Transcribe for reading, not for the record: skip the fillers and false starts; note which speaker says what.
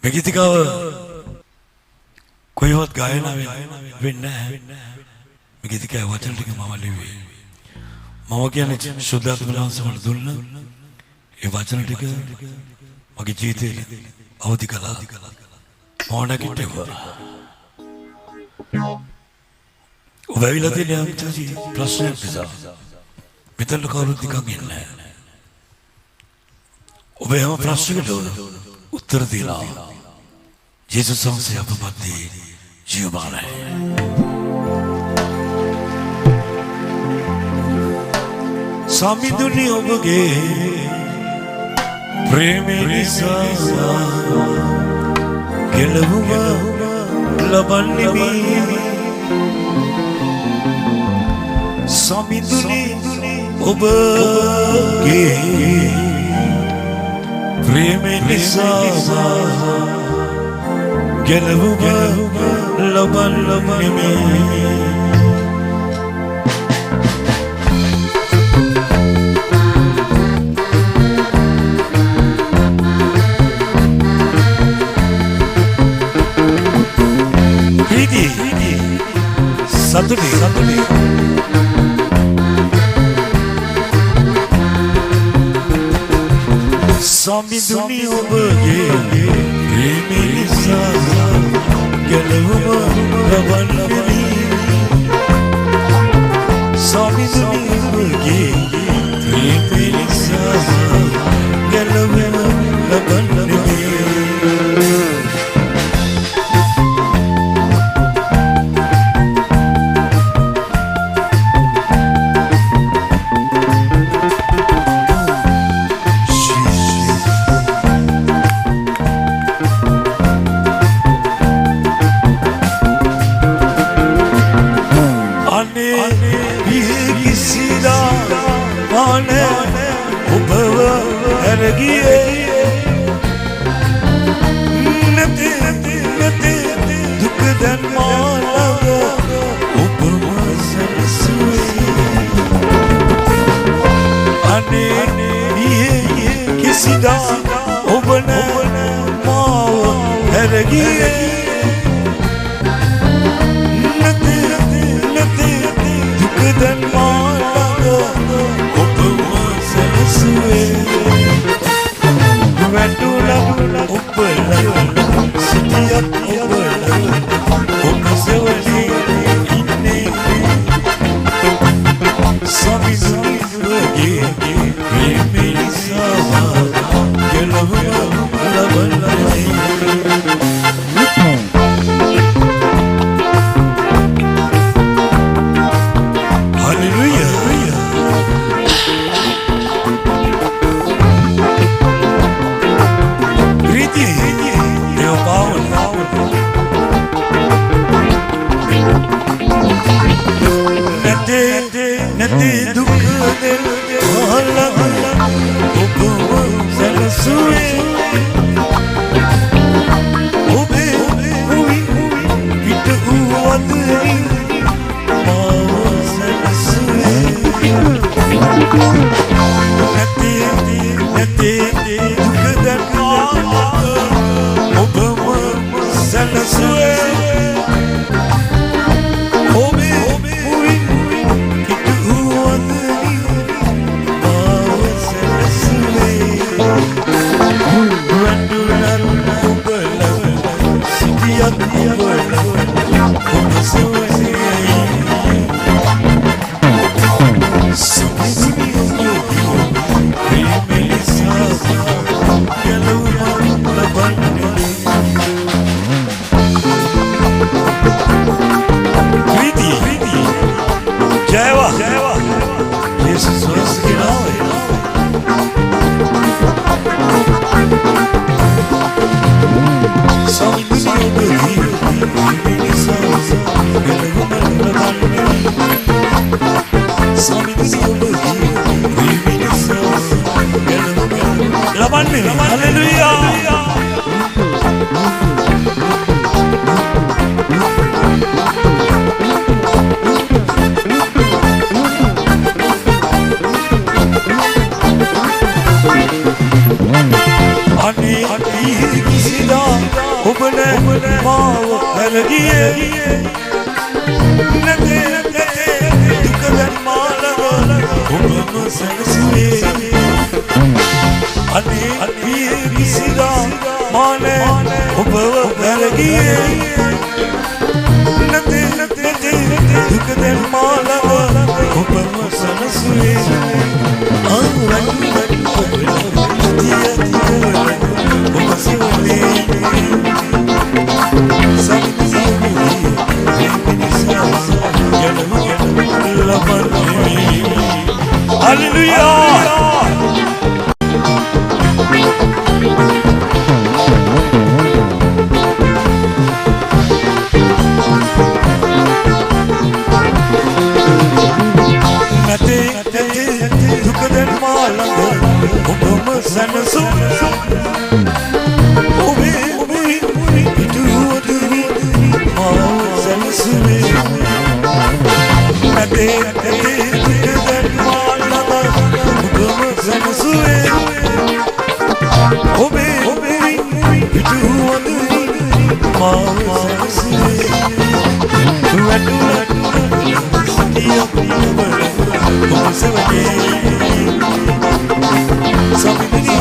Speaker 1: මේ ගීතිකාව කොයිවත් ගායනා වෙන්නේ නැහැ. මේ ගීතිකාවේ වචන ටික මම ලිව්වේ. මම කියන්නේ සුද්ධාත්ම වහන්සේට දුන්න ඒ වචන ටික මගේ ජීවිතේ අවදි කළා. මොනකට ඔබ ඇවිල්ලා තියෙන අම්චි ප්‍රශ්නයක් නිසා මෙතන කවුරුත් නිකන් ඉන්නේ නැහැ. ඔබ හැම ප්‍රශ්නයකට උත්තර දෙලා ජේසුස් වහන්සේ අප මැදේ ජීවමානයි. සමිඳුනි ඔබගේ ප්‍රේමය නිසා කෙලවුම ලබන්නේ සමිඳුනි ඔබගේ ප්‍රේමය නිසා කෙලවුම ලබන්නේ Saturday. Samiduni obage, premi nisa, gelavuva ravanni. Samiduni obage, premi nisa, gelavuva ravanni. Ani kisida ඔබනේ මාව හැරගියේ නැතේ දුක දැන්මාලව ඔබම සැනසුවේ අනේ විසිරා මානේ ඔබව හැරගියේ නැතේ දුක දැන්මාලව ඔබම සැනසුවේ
Speaker 2: Something